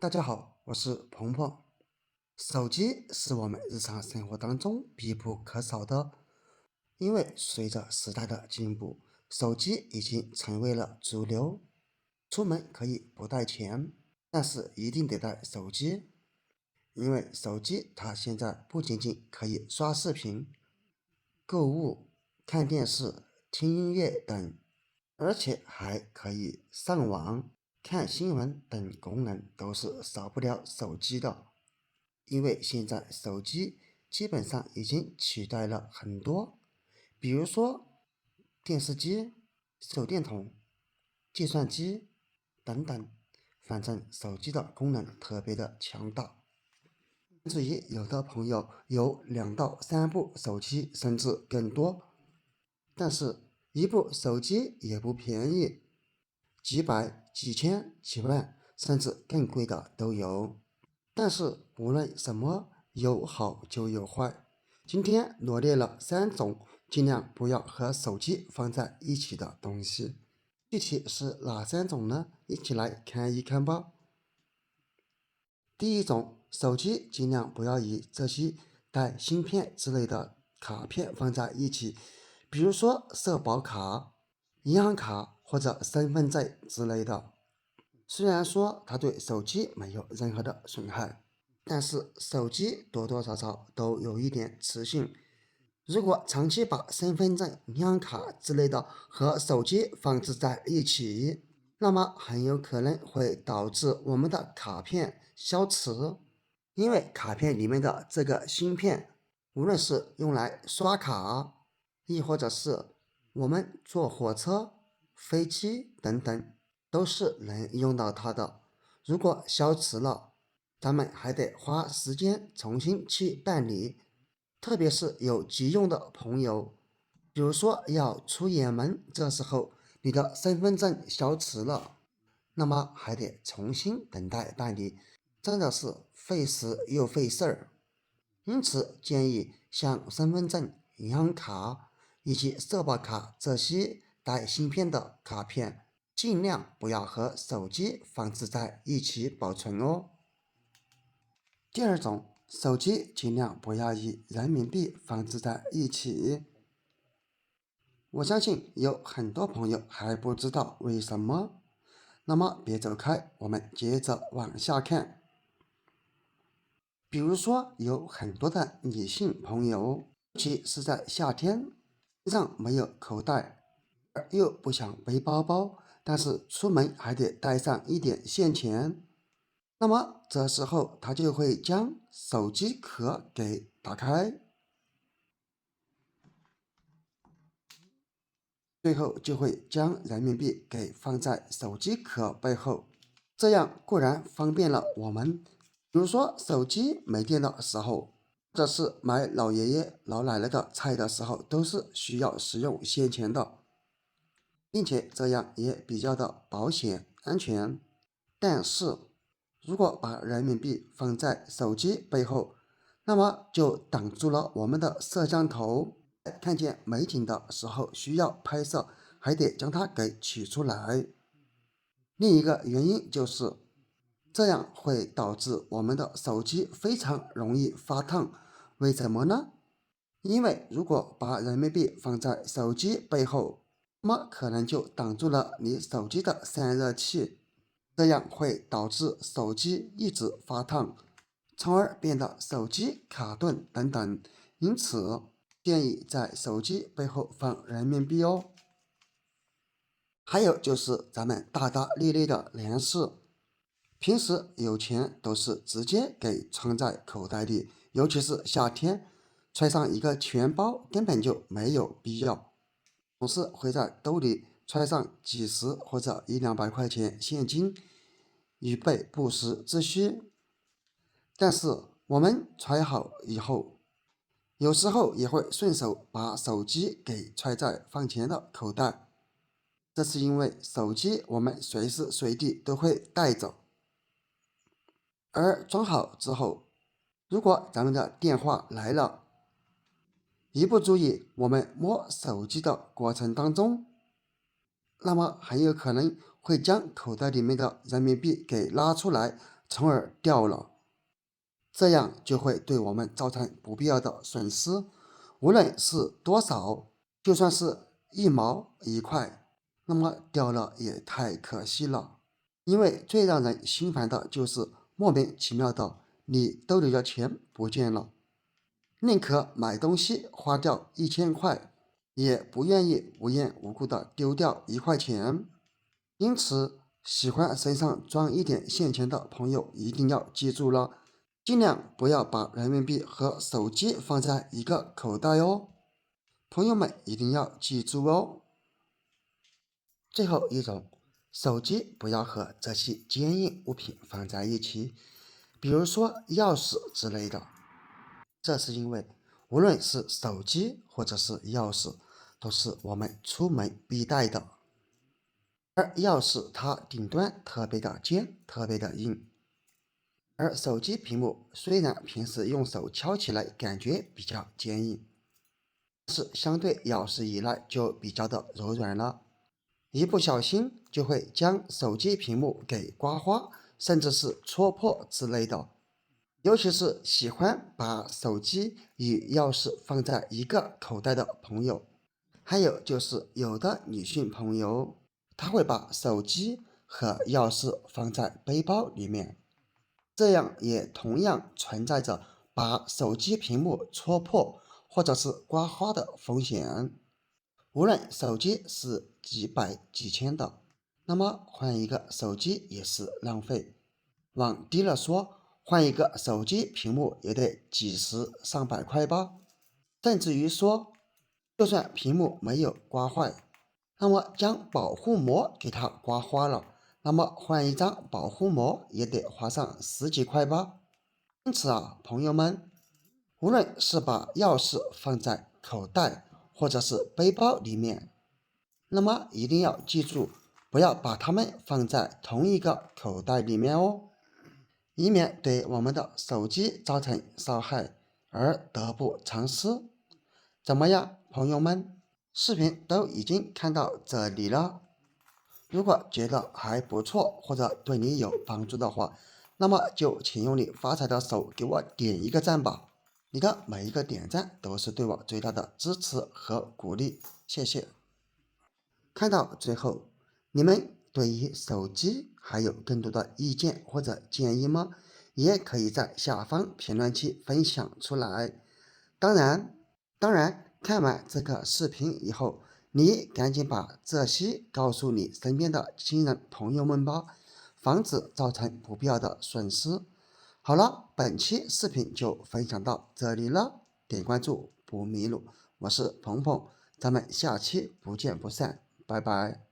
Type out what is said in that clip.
大家好，我是鹏鹏。手机是我们日常生活当中必不可少的，因为随着时代的进步，手机已经成为了主流。出门可以不带钱，但是一定得带手机，因为手机它现在不仅仅可以刷视频、购物、看电视、听音乐等，而且还可以上网、看新闻等功能都是少不了手机的。因为现在手机基本上已经取代了很多，比如说电视机、手电筒、计算机等等，反正手机的功能特别的强大。至于有的朋友有2到3部手机，甚至更多，但是一部手机也不便宜，几百、几千、几万，甚至更贵的都有。但是无论什么，有好就有坏。今天罗列了3种尽量不要和手机放在一起的东西，具体是哪3种呢？一起来看一看吧。第一种，手机尽量不要与这些带芯片之类的卡片放在一起，比如说社保卡、银行卡或者身份证之类的。虽然说它对手机没有任何的损害，但是手机多多少少都有一点磁性。如果长期把身份证、银行卡之类的和手机放置在一起，那么很有可能会导致我们的卡片消磁，因为卡片里面的这个芯片，无论是用来刷卡，亦或者是我们坐火车、飞机等等，都是能用到它的。如果消磁了，咱们还得花时间重新去办理，特别是有急用的朋友，比如说要出远门，这时候你的身份证消磁了，那么还得重新等待办理，真的是费时又费事儿。因此建议像身份证、银行卡以及社保卡这些带芯片的卡片，尽量不要和手机放置在一起保存哦。第二种，手机尽量不要与人民币放置在一起。我相信有很多朋友还不知道为什么。那么别走开，我们接着往下看。比如说，有很多的女性朋友，尤其是在夏天，身上没有口袋，而又不想背包包，但是出门还得带上一点现钱。那么这时候，他就会将手机壳给打开，最后就会将人民币给放在手机壳背后，这样固然方便了我们，比如说手机没电的时候，或者是买老爷爷老奶奶的菜的时候，都是需要使用现钱的，并且这样也比较的保险安全。但是如果把人民币放在手机背后，那么就挡住了我们的摄像头，看见美景的时候需要拍摄，还得将它给取出来。另一个原因就是这样会导致我们的手机非常容易发烫。为什么呢？因为如果把人民币放在手机背后，那么可能就挡住了你手机的散热器，这样会导致手机一直发烫，从而变得手机卡顿等等。因此，建议在手机背后放人民币哦。还有就是咱们大大咧咧的男士，平时有钱都是直接给装在口袋里，尤其是夏天，揣上一个钱包根本就没有必要，总是会在兜里揣上几十或者100-200块钱现金，以备不时之需。但是我们揣好以后，有时候也会顺手把手机给揣在放钱的口袋，这是因为手机我们随时随地都会带着，而装好之后，如果咱们的电话来了，一不注意，我们摸手机的过程当中，那么很有可能会将口袋里面的人民币给拉出来，从而掉了，这样就会对我们造成不必要的损失。无论是多少，就算是1毛1块，那么掉了也太可惜了。因为最让人心烦的就是莫名其妙的你兜里的钱不见了，宁可买东西花掉1000块，也不愿意无缘无故的丢掉1块钱。因此，喜欢身上装一点现钱的朋友一定要记住了，尽量不要把人民币和手机放在一个口袋哦。朋友们一定要记住哦。最后一种，手机不要和这些坚硬物品放在一起，比如说钥匙之类的。这是因为，无论是手机或者是钥匙，都是我们出门必带的。而钥匙它顶端特别的尖，特别的硬，而手机屏幕虽然平时用手敲起来感觉比较坚硬，但是相对钥匙依赖就比较的柔软了，一不小心就会将手机屏幕给刮花，甚至是戳破之类的。尤其是喜欢把手机与钥匙放在一个口袋的朋友，还有就是有的女性朋友，她会把手机和钥匙放在背包里面，这样也同样存在着把手机屏幕戳破或者是刮花的风险。无论手机是几百几千的，那么换一个手机也是浪费。往低了说，换一个手机屏幕也得几十上百块吧。甚至于说，就算屏幕没有刮坏，那么将保护膜给它刮花了，那么换一张保护膜也得花上10几块吧。因此啊，朋友们，无论是把钥匙放在口袋或者是背包里面，那么一定要记住，不要把它们放在同一个口袋里面哦，以免对我们的手机造成伤害而得不偿失。怎么样，朋友们？视频都已经看到这里了，如果觉得还不错，或者对你有帮助的话，那么就请用你发财的手给我点一个赞吧。你的每一个点赞都是对我最大的支持和鼓励，谢谢。看到最后，你们对于手机还有更多的意见或者建议吗？也可以在下方评论区分享出来。当然，看完这个视频以后，你赶紧把这些告诉你身边的亲人朋友们吧，防止造成不必要的损失。好了，本期视频就分享到这里了，点关注不迷路，我是鹏鹏，咱们下期不见不散，拜拜。